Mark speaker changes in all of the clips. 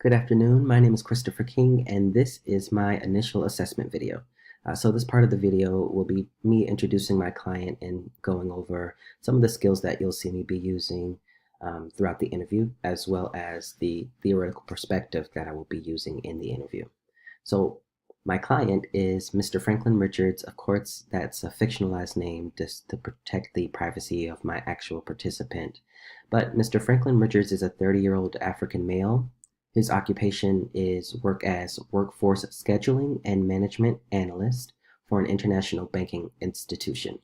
Speaker 1: Good afternoon. My name is Christopher King, and this is my initial assessment video. So this part of the video will be me introducing my client and going over some of the skills that you'll see me be using throughout the interview, as well as the theoretical perspective that I will be using in the interview. So my client is Mr. Franklin Richards. Of course, that's a fictionalized name just to protect the privacy of my actual participant. But Mr. Franklin Richards is a 30-year-old African male. His occupation is work as workforce scheduling and management analyst for an international banking institution.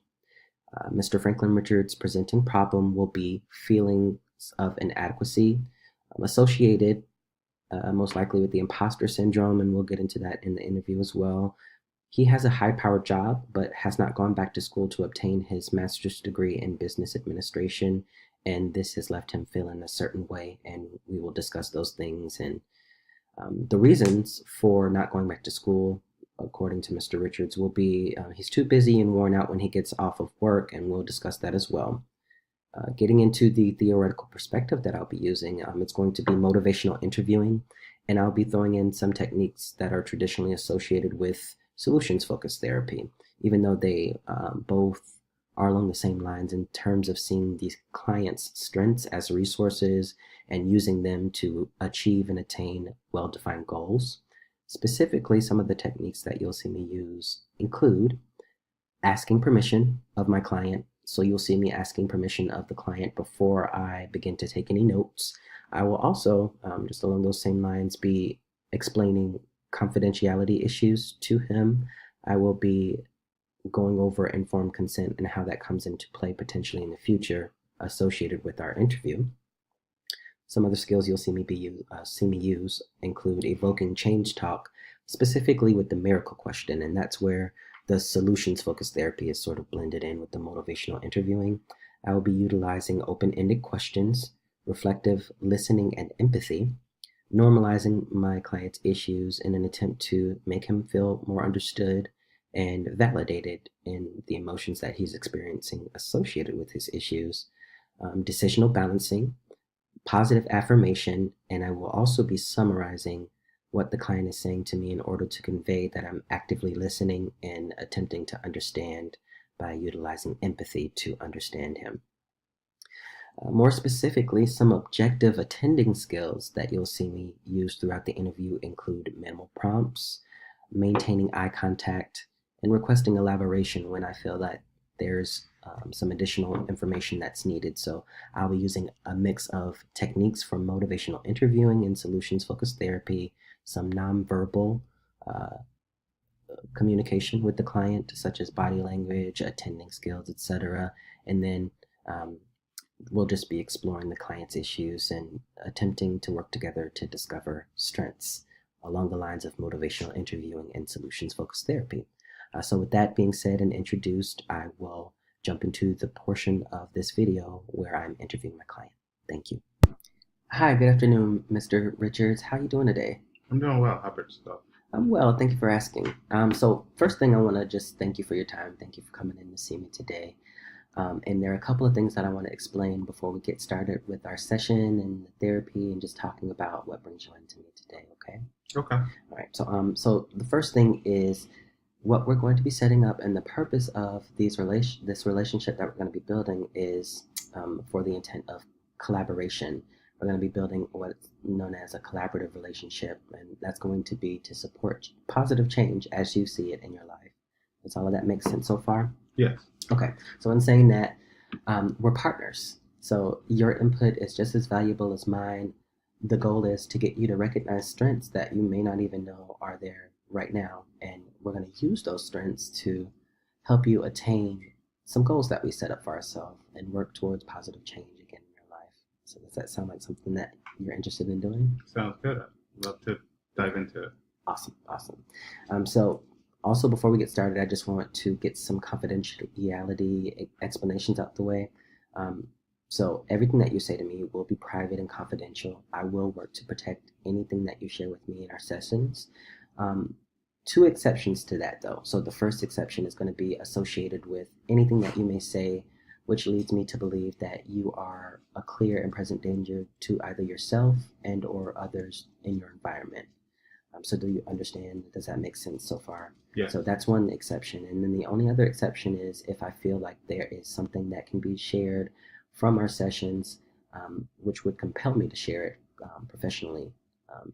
Speaker 1: Mr. Franklin Richards' presenting problem will be feelings of inadequacy associated most likely with the imposter syndrome, and we'll get into that in the interview as well. He has a high powered job, but has not gone back to school to obtain his master's degree in business administration, and this has left him feeling a certain way, and we will discuss those things and the reasons for not going back to school. According to Mr. Richards, will be he's too busy and worn out when he gets off of work, and we'll discuss that as well. Getting into the theoretical perspective that I'll be using, it's going to be motivational interviewing, and I'll be throwing in some techniques that are traditionally associated with solutions-focused therapy, even though they both are along the same lines in terms of seeing these clients' strengths as resources and using them to achieve and attain well-defined goals. Specifically, some of the techniques that you'll see me use include asking permission of my client. So you'll see me asking permission of the client before I begin to take any notes. I will also, just along those same lines, be explaining confidentiality issues to him. I will be going over informed consent and how that comes into play potentially in the future associated with our interview. Some other skills you'll see me use include evoking change talk, specifically with the miracle question, and that's where the solutions-focused therapy is sort of blended in with the motivational interviewing. I will be utilizing open-ended questions, reflective listening and empathy, normalizing my client's issues in an attempt to make him feel more understood and validated in the emotions that he's experiencing associated with his issues, decisional balancing, positive affirmation, and I will also be summarizing what the client is saying to me in order to convey that I'm actively listening and attempting to understand by utilizing empathy to understand him. More specifically, some objective attending skills that you'll see me use throughout the interview include minimal prompts, maintaining eye contact, and requesting elaboration when I feel that there's some additional information that's needed. So I'll be using a mix of techniques from motivational interviewing and solutions-focused therapy, some nonverbal uh, communication with the client, such as body language, attending skills, etc. And then we'll just be exploring the client's issues and attempting to work together to discover strengths along the lines of motivational interviewing and solutions-focused therapy. So with that being said and introduced, I will jump into the portion of this video where I'm interviewing my client. Thank you. Hi, good afternoon, Mr. Richards. How are you doing today?
Speaker 2: I'm doing well. How about yourself?
Speaker 1: I'm well, thank you for asking. So first thing I want to just thank you for your time. Thank you for coming in to see me today. And there are a couple of things that I want to explain before we get started with our session and the therapy and just talking about what brings you into me today, okay?
Speaker 2: Okay.
Speaker 1: All right, so the first thing is what we're going to be setting up, and the purpose of this relationship that we're going to be building is for the intent of collaboration. We're going to be building what's known as a collaborative relationship, and that's going to be to support positive change as you see it in your life. Does all of that make sense so far?
Speaker 2: Yes.
Speaker 1: Okay, so in saying that, we're partners. So your input is just as valuable as mine. The goal is to get you to recognize strengths that you may not even know are there right now. And we're going to use those strengths to help you attain some goals that we set up for ourselves and work towards positive change again in your life. So does that sound like something that you're interested in doing?
Speaker 2: Sounds good. I'd love to dive into it.
Speaker 1: Awesome, awesome. So also before we get started, I just want to get some confidentiality explanations out the way. So everything that you say to me will be private and confidential. I will work to protect anything that you share with me in our sessions. Two exceptions to that though. So the first exception is going to be associated with anything that you may say which leads me to believe that you are a clear and present danger to either yourself and or others in your environment. So do you understand? Does that make sense so far?
Speaker 2: Yes.
Speaker 1: So that's one exception. And then the only other exception is if I feel like there is something that can be shared from our sessions, which would compel me to share it professionally.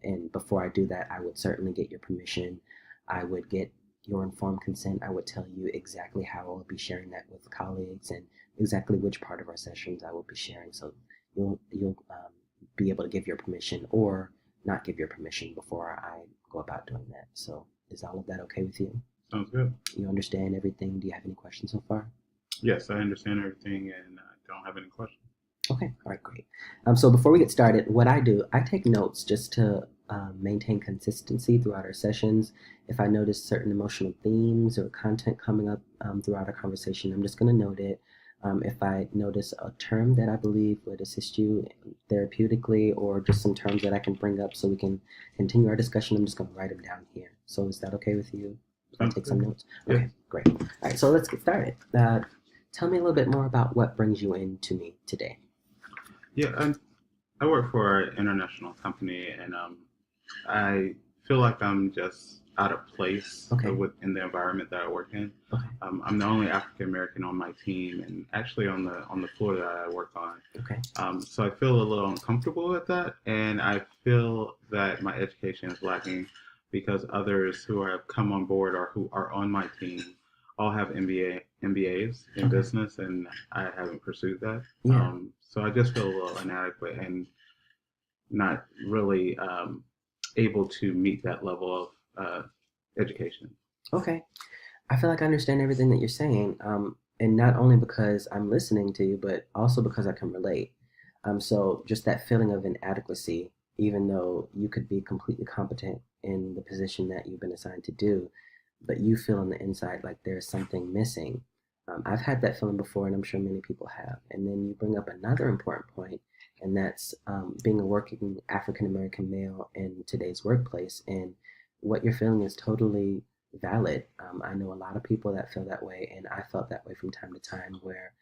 Speaker 1: And before I do that, I would certainly get your permission. I would get your informed consent. I would tell you exactly how I will be sharing that with colleagues and exactly which part of our sessions I will be sharing. So you'll be able to give your permission or not give your permission before I go about doing that. So is all of that okay with you?
Speaker 2: Sounds good.
Speaker 1: You understand everything? Do you have any questions so far?
Speaker 2: Yes, I understand everything and I don't have any questions.
Speaker 1: Okay, all right, great. So before we get started, what I do, I take notes just to maintain consistency throughout our sessions. If I notice certain emotional themes or content coming up throughout our conversation, I'm just going to note it. If I notice a term that I believe would assist you therapeutically or just some terms that I can bring up so we can continue our discussion, I'm just going to write them down here. So is that okay with you? I'll take some notes.
Speaker 2: Yes.
Speaker 1: Okay, great. All right, so let's get started. Tell me a little bit more about what brings you in to me today.
Speaker 2: Yeah, I work for an international company, and I feel like I'm just out of place
Speaker 1: Okay.
Speaker 2: within the environment that I work in.
Speaker 1: Okay.
Speaker 2: I'm the only African American on my team, and actually on the floor that I work on.
Speaker 1: Okay.
Speaker 2: So I feel a little uncomfortable with that, and I feel that my education is lacking because others who have come on board or who are on my team all have MBAs in
Speaker 1: Okay.
Speaker 2: business, and I haven't pursued that.
Speaker 1: Yeah.
Speaker 2: So I just feel a little inadequate and not really able to meet that level of education.
Speaker 1: Okay. I feel like I understand everything that you're saying, and not only because I'm listening to you, but also because I can relate. So just that feeling of inadequacy, even though you could be completely competent in the position that you've been assigned to do, but you feel on the inside like there's something missing. I've had that feeling before, and I'm sure many people have. And then you bring up another important point, and that's being a working African American male in today's workplace. And what you're feeling is totally valid. I know a lot of people that feel that way, and I felt that way from time to time, where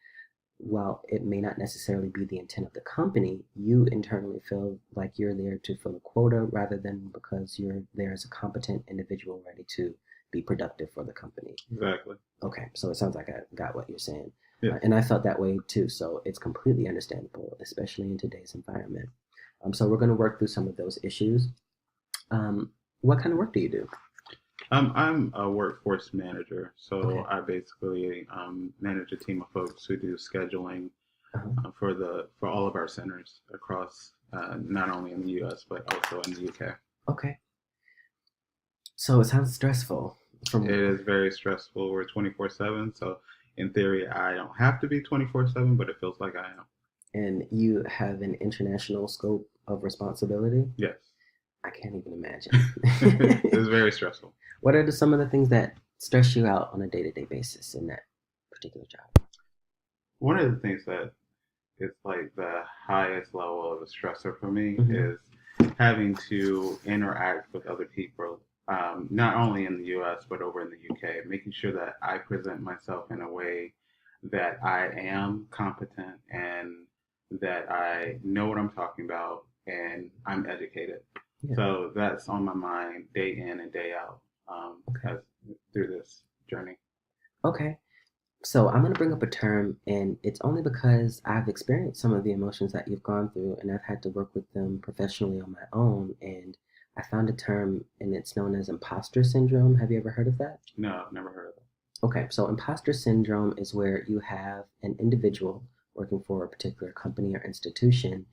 Speaker 1: while it may not necessarily be the intent of the company, you internally feel like you're there to fill a quota rather than because you're there as a competent individual ready to be productive for the company.
Speaker 2: Exactly.
Speaker 1: Okay, so it sounds like I got what you're saying.
Speaker 2: Yeah.
Speaker 1: And I felt that way too, so it's completely understandable, especially in today's environment. So we're going to work through some of those issues. What kind of work do you do?
Speaker 2: I'm a workforce manager, so
Speaker 1: Okay.
Speaker 2: I basically manage a team of folks who do scheduling for all of our centers across not only in the U.S. but also in the U.K.
Speaker 1: Okay. So it sounds stressful.
Speaker 2: It is very stressful. We're 24/7, so in theory, I don't have to be 24/7, but it feels like I am.
Speaker 1: And you have an international scope of responsibility?
Speaker 2: Yes.
Speaker 1: I can't even imagine.
Speaker 2: It's very stressful.
Speaker 1: What are some of the things that stress you out on a day-to-day basis in that particular job?
Speaker 2: One of the things that is like the highest level of a stressor for me
Speaker 1: Mhm.
Speaker 2: is having to interact with other people, not only in the US, but over in the UK, making sure that I present myself in a way that I am competent and that I know what I'm talking about and I'm educated.
Speaker 1: Yeah.
Speaker 2: So that's on my mind day in and day out
Speaker 1: Okay.
Speaker 2: as through this journey.
Speaker 1: Okay. So I'm going to bring up a term, and it's only because I've experienced some of the emotions that you've gone through, and I've had to work with them professionally on my own. And I found a term, and it's known as imposter syndrome. Have you ever heard of that?
Speaker 2: No, I've never heard of it.
Speaker 1: Okay, so imposter syndrome is where you have an individual working for a particular company or institution,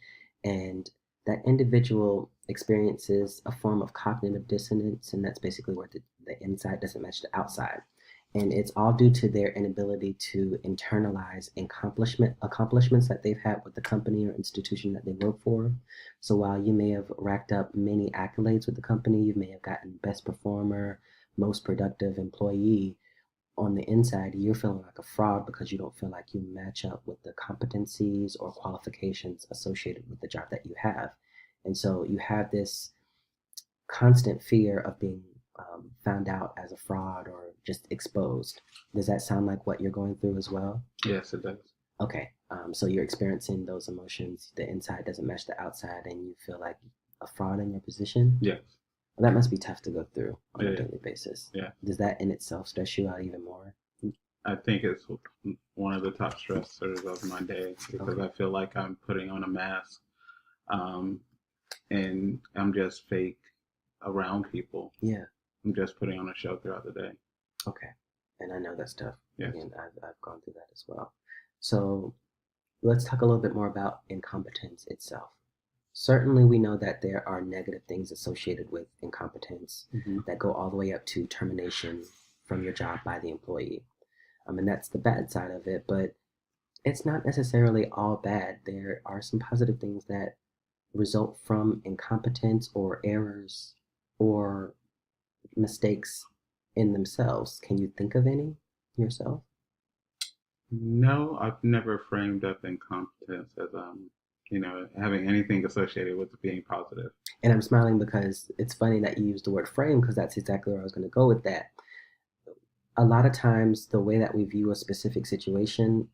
Speaker 1: and that individual experiences a form of cognitive dissonance, and that's basically where the inside doesn't match the outside. And it's all due to their inability to internalize accomplishments that they've had with the company or institution that they work for. So while you may have racked up many accolades with the company, you may have gotten best performer, most productive employee, on the inside, you're feeling like a fraud because you don't feel like you match up with the competencies or qualifications associated with the job that you have. And so you have this constant fear of being found out as a fraud or just exposed. Does that sound like what you're going through as well?
Speaker 2: Yes, it does.
Speaker 1: Okay. So you're experiencing those emotions. The inside doesn't match the outside, and you feel like a fraud in your position.
Speaker 2: Yes.
Speaker 1: Well, that must be tough to go through on a
Speaker 2: Yeah.
Speaker 1: daily basis.
Speaker 2: Yeah.
Speaker 1: Does that in itself stress you out even more?
Speaker 2: I think it's one of the top stressors of my day because
Speaker 1: Okay.
Speaker 2: I feel like I'm putting on a mask, um, and I'm just fake around people.
Speaker 1: Yeah.
Speaker 2: I'm just putting on a show throughout the day.
Speaker 1: Okay. And I know that's tough.
Speaker 2: Yes.
Speaker 1: Again, I've gone through that as well. So let's talk a little bit more about incompetence itself. Certainly, we know that there are negative things associated with incompetence
Speaker 2: Mm-hmm.
Speaker 1: that go all the way up to termination from your job by the employee. And that's the bad side of it, but it's not necessarily all bad. There are some positive things that result from incompetence or errors or mistakes in themselves. Can you think of any yourself?
Speaker 2: No, I've never framed up incompetence as having anything associated with being positive.
Speaker 1: And I'm smiling because it's funny that you used the word frame because that's exactly where I was going to go with that. A lot of times, the way that we view a specific situation,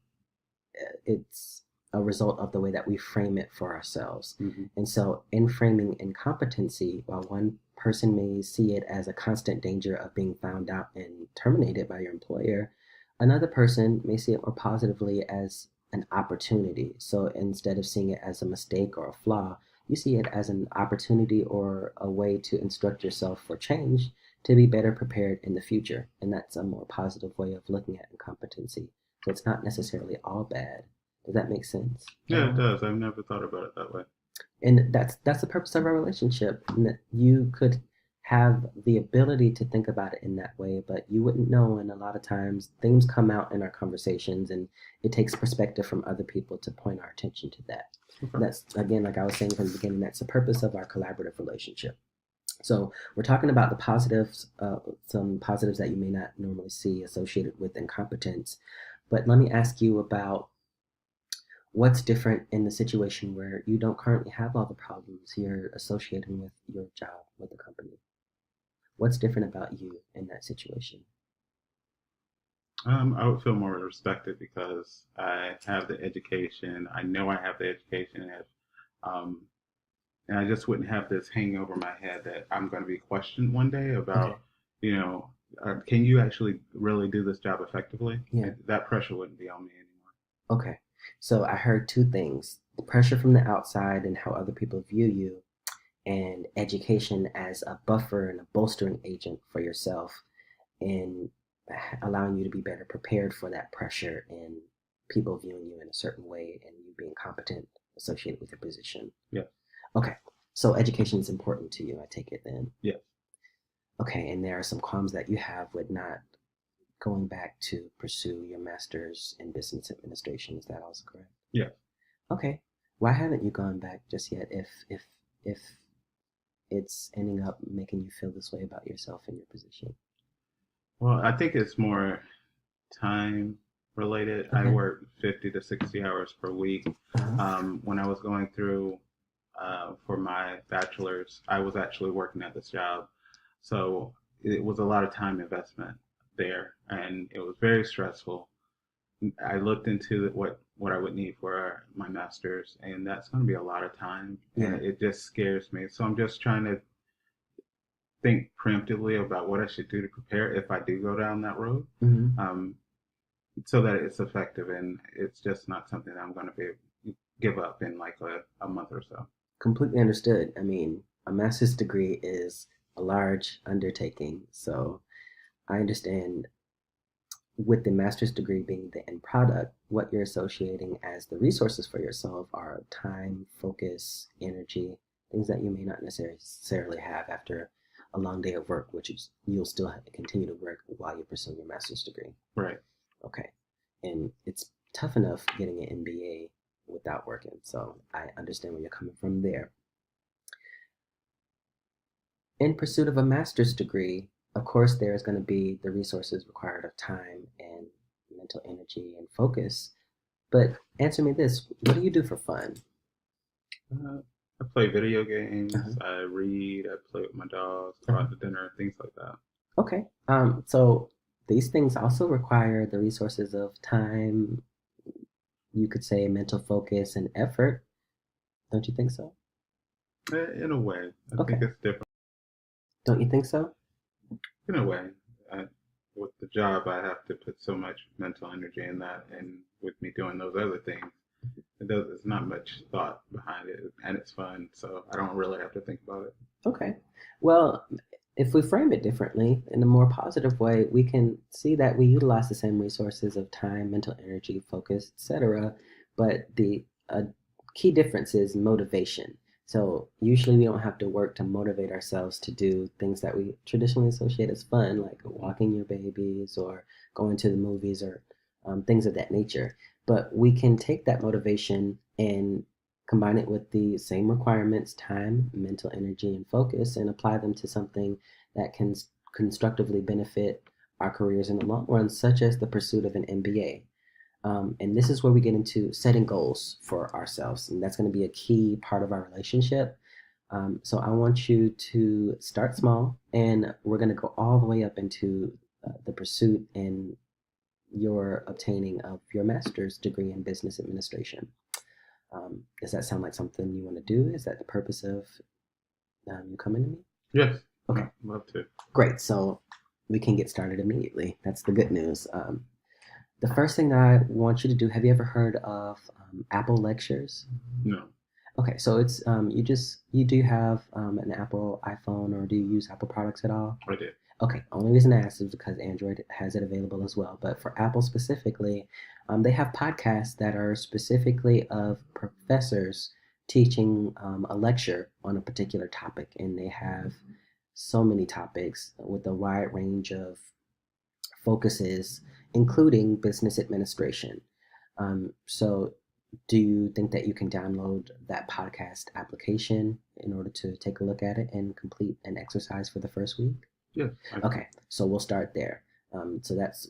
Speaker 1: it's a result of the way that we frame it for ourselves.
Speaker 2: Mm-hmm.
Speaker 1: And so, in framing incompetency, while one person may see it as a constant danger of being found out and terminated by your employer, another person may see it more positively as an opportunity. So, instead of seeing it as a mistake or a flaw, you see it as an opportunity or a way to instruct yourself for change to be better prepared in the future. And that's a more positive way of looking at incompetency. So it's not necessarily all bad. Does that make sense at
Speaker 2: Yeah, it
Speaker 1: all?
Speaker 2: does. I've never thought about it that way.
Speaker 1: And that's the purpose of our relationship. And that you could have the ability to think about it in that way, but you wouldn't know. And a lot of times things come out in our conversations, and it takes perspective from other people to point our attention to that. And
Speaker 2: Okay.
Speaker 1: that's again, like I was saying from the beginning, that's the purpose of our collaborative relationship. So we're talking about the positives, some positives that you may not normally see associated with incompetence. But let me ask you about what's different in the situation where you don't currently have all the problems you're associating with your job with the company. What's different about you in that situation?
Speaker 2: I would feel more respected because I have the education. I know I have the education, um, and I just wouldn't have this hanging over my head that I'm going to be questioned one day
Speaker 1: Okay.
Speaker 2: about, you know, can you actually really do this job effectively?
Speaker 1: Yeah.
Speaker 2: That pressure wouldn't be on me anymore.
Speaker 1: Okay. So I heard two things: the pressure from the outside and how other people view you, and education as a buffer and a bolstering agent for yourself in allowing you to be better prepared for that pressure and people viewing you in a certain way and you being competent associated with your position.
Speaker 2: Yeah.
Speaker 1: Okay. So education is important to you, I take it then.
Speaker 2: Yeah.
Speaker 1: Okay. And there are some qualms that you have with not going back to pursue your master's in business administration. Is that also correct?
Speaker 2: Yeah.
Speaker 1: Okay. Why haven't you gone back just yet if it's ending up making you feel this way about yourself and your position?
Speaker 2: Well, I think it's more time related. I
Speaker 1: Okay.
Speaker 2: work 50 to 60 hours per week.
Speaker 1: Uh-huh.
Speaker 2: When I was going through for my bachelor's, I was actually working at this job. So it was a lot of time investment there, and it was very stressful. I looked into what I would need for my master's, and that's going to be a lot of time, and
Speaker 1: Yeah.
Speaker 2: it just scares me. So I'm just trying to think preemptively about what I should do to prepare if I do go down that road,
Speaker 1: Hmm.
Speaker 2: um, so that it's effective and it's just not something that I'm going to give up in like a month or so.
Speaker 1: Completely understood. I mean, a master's degree is a large undertaking. So I understand with the master's degree being the end product, what you're associating as the resources for yourself are time, focus, energy, things that you may not necessarily have after a long day of work, which is you'll still have to continue to work while you're pursuing your master's degree.
Speaker 2: Right.
Speaker 1: Okay. And it's tough enough getting an MBA without working. So I understand where you're coming from there. In pursuit of a master's degree, of course, there's going to be the resources required of time and mental energy and focus. But answer me this: what do you do for fun?
Speaker 2: Uh, I play video
Speaker 1: Uh-huh.
Speaker 2: games. I read. I play with my dogs. Go
Speaker 1: Uh-huh.
Speaker 2: out to dinner. Things like that.
Speaker 1: Okay. So these things also require the resources of time, you could say mental focus and effort. Don't you think so?
Speaker 2: In a way, I think
Speaker 1: Okay.
Speaker 2: it's different.
Speaker 1: Don't you think so?
Speaker 2: In a way, I, with the job, I have to put so much mental energy in that, and with me doing those other things, there's not much thought behind it, and it's fun, so I don't really have to think about it.
Speaker 1: Okay. Well, if we frame it differently in a more positive way, we can see that we utilize the same resources of time, mental energy, focus, etc. But the key difference is motivation. So usually we don't have to work to motivate ourselves to do things that we traditionally associate as fun, like walking your babies or going to the movies or things of that nature. But we can take that motivation and combine it with the same requirements, time, mental energy, and focus, and apply them to something that can constructively benefit our careers in the long run, such as the pursuit of an MBA. And this is where we get into setting goals for ourselves, and that's going to be a key part of our relationship. So I want you to start small, and we're going to go all the way up into the pursuit and your obtaining of your master's degree in business administration. Does that sound like something you want to do? Is that the purpose of you coming to me?
Speaker 2: Yes,
Speaker 1: Okay,
Speaker 2: love to.
Speaker 1: great. So we can get started immediately. That's the good news. The first thing that I want you to do, have you ever heard of Apple Lectures?
Speaker 2: No,
Speaker 1: Okay, so it's you do have an Apple iPhone or do you use Apple products at all?
Speaker 2: I did.
Speaker 1: Okay, only reason I asked is because Android has it available as well. But for Apple specifically, they have podcasts that are specifically of professors teaching a lecture on a particular topic, and they have so many topics with a wide range of focuses, including business administration. So, do you think that you can download that podcast application in order to take a look at it and complete an exercise for the first week?
Speaker 2: Yes, I can.
Speaker 1: Okay, so we'll start there. So that's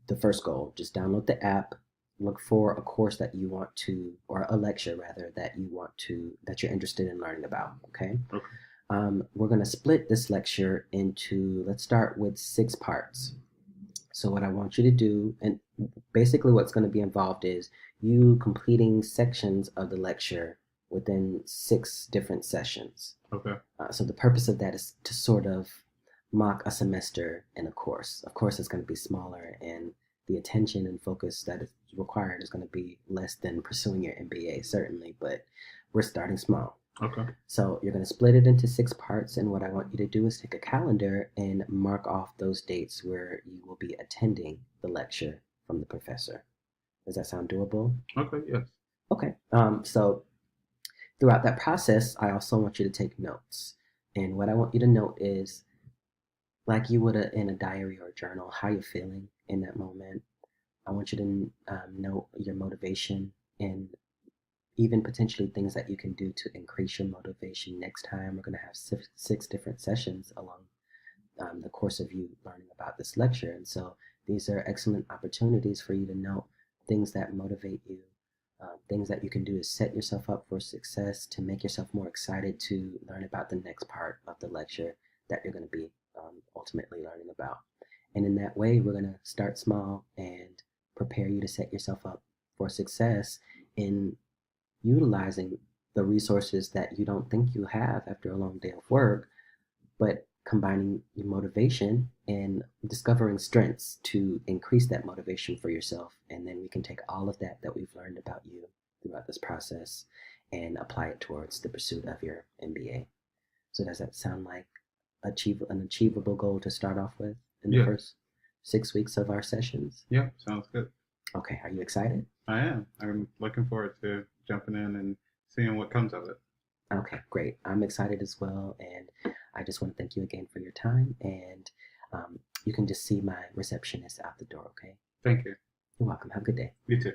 Speaker 1: the first goal. Just download the app, look for a course that you want to, or a lecture rather, that you're interested in learning about. Okay.
Speaker 2: Okay.
Speaker 1: We're going to split this lecture into, let's start with 6 parts. So what I want you to do, and basically what's going to be involved is you completing sections of the lecture within 6 different sessions.
Speaker 2: Okay.
Speaker 1: So the purpose of that is to sort of mock a semester in a course. Of course, it's going to be smaller, and the attention and focus that is required is going to be less than pursuing your MBA, certainly, but we're starting small.
Speaker 2: Okay.
Speaker 1: So you're going to split it into 6 parts, and what I want you to do is take a calendar and mark off those dates where you will be attending the lecture from the professor. Does that sound doable?
Speaker 2: Okay. Yes.
Speaker 1: Okay. So throughout that process, I also want you to take notes. And what I want you to note is, like you would in a diary or a journal, how you're feeling in that moment. I want you to note your motivation and even potentially things that you can do to increase your motivation next time. We're going to have 6 different sessions along the course of you learning about this lecture. And so these are excellent opportunities for you to note things that motivate you, things that you can do to set yourself up for success, to make yourself more excited to learn about the next part of the lecture that you're going to be ultimately learning about. And in that way, we're going to start small and prepare you to set yourself up for success in utilizing the resources that you don't think you have after a long day of work, but combining your motivation and discovering strengths to increase that motivation for yourself. And then we can take all of that we've learned about you throughout this process and apply it towards the pursuit of your MBA. So does that sound like an achievable goal to start off with in the
Speaker 2: Yes.
Speaker 1: first 6 weeks of our sessions?
Speaker 2: Yeah. Sounds good.
Speaker 1: Okay, are you excited?
Speaker 2: I am. I'm looking forward to jumping in and seeing what comes of it.
Speaker 1: Okay, great. I'm excited as well, and I just want to thank you again for your time. And you can just see my receptionist out the door. Okay,
Speaker 2: Thank you.
Speaker 1: you're welcome. Have a good day.
Speaker 2: You too.